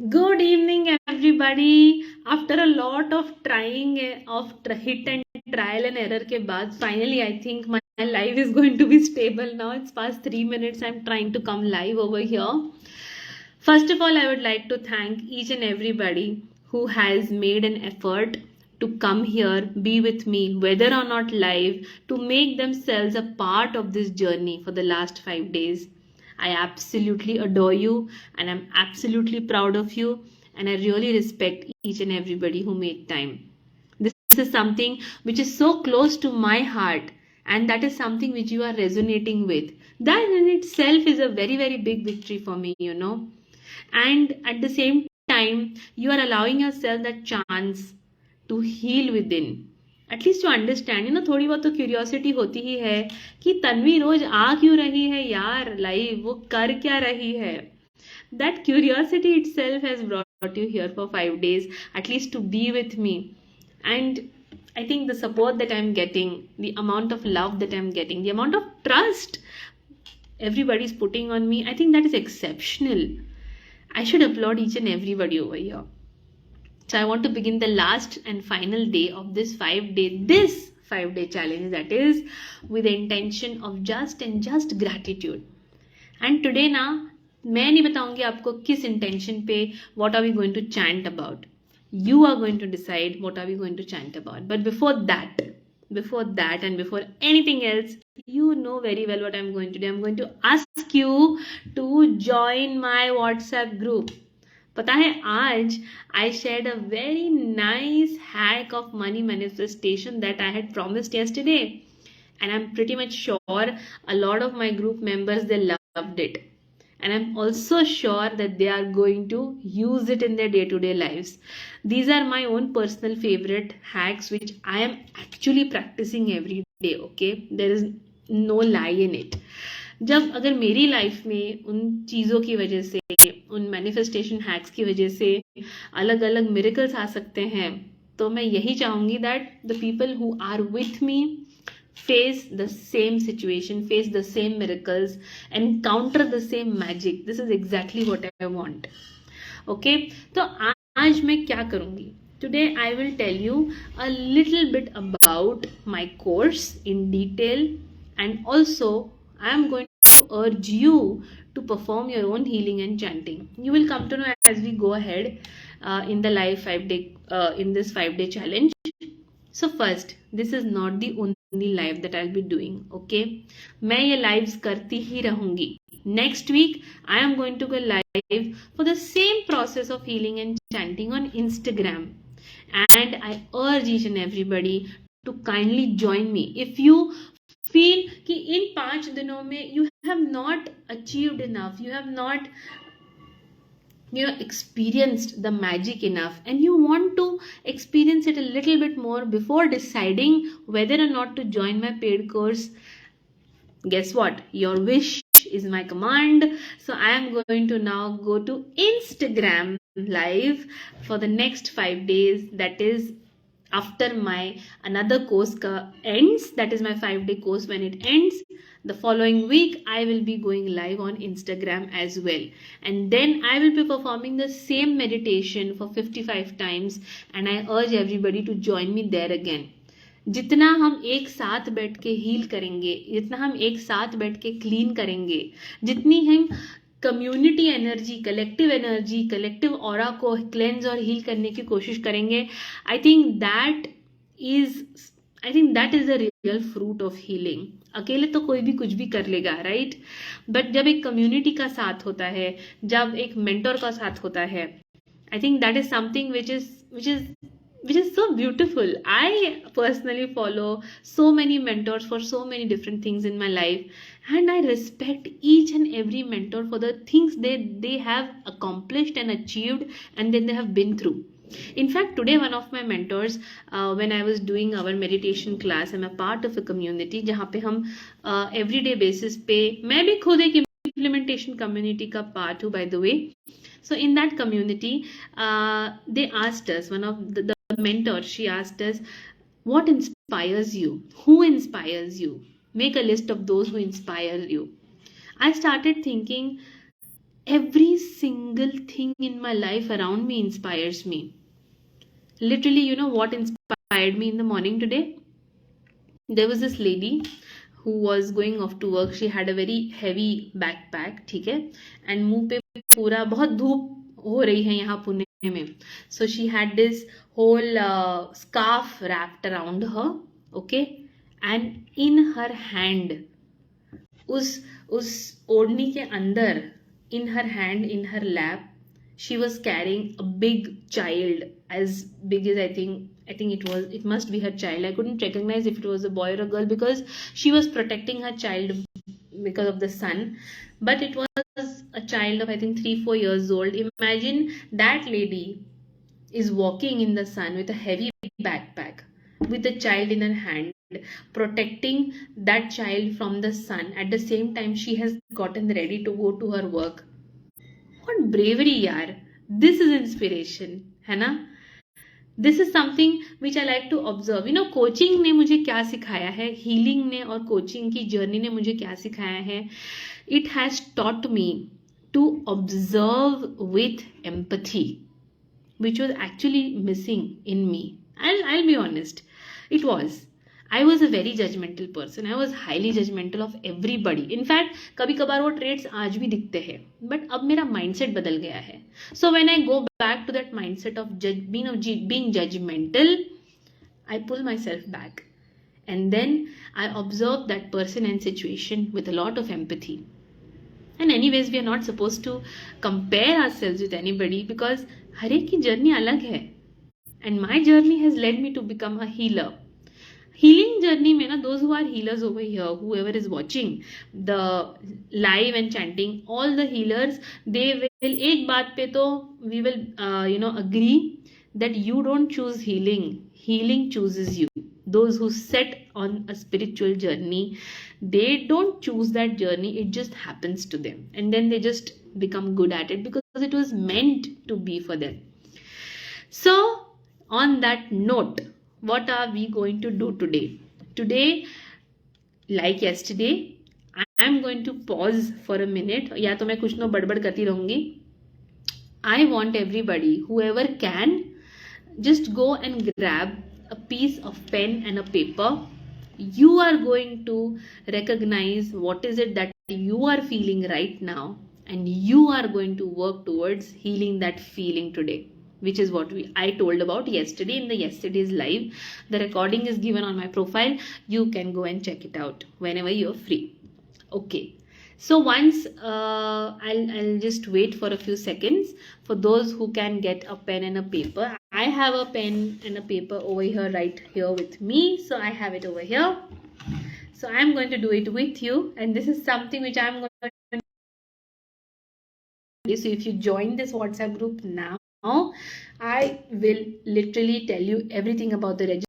Good evening, everybody. After a lot of trying of hit and trial and error के बाद, finally I think my live is going to be stable now. It's past 3 minutes. I'm trying to come live over here. First of all, I would like to thank each and everybody who has made an effort to come here, be with me, whether or not live, to make themselves a part of this journey for the last 5 days. I absolutely adore you and I'm absolutely proud of you, and I really respect each and everybody who made time. This is something which is so close to my heart, and that is something which you are resonating with. That in itself is a very, very big victory for me. And at the same time, you are allowing yourself that chance to heal within. At least to understand थोड़ी बहुत तो curiosity होती ही है कि तन्वी रोज आ क्यों रही है यार लाइव, वो कर क्या रही है. That curiosity it self has brought you here for 5 days, at least to be with me. And I think the support that I'm getting, the amount of love that I'm getting, the amount of trust everybody's putting on me, I think that is exceptional. I should applaud each and everybody over here. So I want to begin the last and final day of this 5-day challenge, that is with the intention of just gratitude. And today ना मैं नहीं बताऊंगी आपको किस intention पे what are we going to chant about. You are going to decide what are we going to chant about. But before that and before anything else, you know very well what I'm going to do. I'm going to ask you to join my WhatsApp group. पता है आज I shared a very nice hack of money manifestation that I had promised yesterday, and I'm pretty much sure a lot of my group members, they loved it, and I'm also sure that they are going to use it in their day-to-day lives. These are my own personal favorite hacks which I am actually practicing every day. Okay, there is no lie in it. जब अगर मेरी life में उन चीज़ों की वजह से, उन मैनिफेस्टेशन हैक्स की वजह से अलग अलग मिरेकल्स आ सकते हैं, तो मैं यही चाहूँगी that the people who are with me face the same situation, face the same miracles, encounter the same magic. This is exactly what I want. Okay, तो आज मैं क्या करूँगी? Today I will tell you a little bit about my course in detail, and also I am going to urge you to perform your own healing and chanting. You will come to know as we go ahead in the live 5-day challenge. So first, this is not the only live that I'll be doing. Okay, मैं ये lives करती ही रहूंगी. Next week I am going to go live for the same process of healing and chanting on Instagram, and I urge each and everybody to kindly join me. If you feel कि इन 5 दिनों में you have not achieved enough, you have not experienced the magic enough, and you want to experience it a little bit more before deciding whether or not to join my paid course, guess what? Your wish is my command. So I am going to now go to Instagram live for the next 5 days. That is after my another course ends, that is my 5-day course. When it ends, the following week I will be going live on Instagram as well, and then I will be performing the same meditation for 55 times, and I urge everybody to join me there again. जितना हम एक साथ बैठ के heal करेंगे, जितना हम एक साथ बैठ के क्लीन करेंगे, जितनी हम कम्युनिटी एनर्जी, कलेक्टिव ऑरा को क्लेंज और हील करने की कोशिश करेंगे, I think that is the real fruit of healing. अकेले तो कोई भी कुछ भी कर लेगा, राइट? बट जब एक कम्युनिटी का साथ होता है, जब एक मेंटोर का साथ होता है, I think that is something which is so beautiful. I personally follow so many mentors for so many different things in my life, and I respect each and every mentor for the things they have accomplished and achieved and then they have been through. In fact, today one of my mentors, when I was doing our meditation class, I'm a part of a community जहाँ पे हम everyday basis पे, मैं भी खुद एक implementation community का part हूँ, by the way. So in that community, they asked us, one of the mentor, she asked us, what inspires you? Who inspires you? Make a list of those who inspire you. I started thinking every single thing in my life around me inspires me. Literally, you know what inspired me in the morning today? There was this lady who was going off to work. She had a very heavy backpack, ठीक है, and मुंह पे पूरा बहुत धूप हो रही है यहाँ पुणे में. So she had this whole scarf wrapped around her, okay, and in her hand, उस ओढ़नी के अंदर, in her hand, in her lap, she was carrying a big child, as big as I think it must be her child. I couldn't recognize if it was a boy or a girl because she was protecting her child because of the sun, but it was a child of I think 3-4 years old. Imagine that lady is walking in the sun with a heavy backpack with a child in her hand, protecting that child from the sun. At the same time, she has gotten ready to go to her work. What bravery, yaar. This is inspiration, है ना? This is something which I like to observe. You know, coaching ने मुझे क्या सिखाया है, healing ने और coaching की journey ने मुझे क्या सिखाया है? It has taught me to observe with empathy, which was actually missing in me. I'll be honest. It was. I was a very judgmental person. I was highly judgmental of everybody. In fact, कभी कभार वो traits आज भी दिखते हैं. But अब मेरा mindset बदल गया है. So when I go back to that mindset of being judgmental, I pull myself back. And then I observe that person and situation with a lot of empathy. And anyways, we are not supposed to compare ourselves with anybody because हर एक की journey अलग है. And my journey has led me to become a healer. Healing journey में ना, those who are healers over here, whoever is watching the live and chanting, all the healers, they will एक बात पे तो we will agree that you don't choose healing. Healing chooses you. Those who set on a spiritual journey, they don't choose that journey. It just happens to them, and then they just become good at it because it was meant to be for them. So on that note, what are we going to do today? Today, like yesterday, I am going to pause for a minute. या तो मैं कुछ ना बड़बड़ करती रहूंगी. I want everybody, whoever can, just go and grab a piece of pen and a paper. You are going to recognize what is it that you are feeling right now, and you are going to work towards healing that feeling today, which is what I told about yesterday in the yesterday's live. The recording is given on my profile. You can go and check it out whenever you're free. Okay. So once I'll just wait for a few seconds for those who can get a pen and a paper. I have a pen and a paper over here, right here with me. So I have it over here. So I'm going to do it with you. And this is something which I'm going to do. So if you join this WhatsApp group now, I will literally tell you everything about the registration.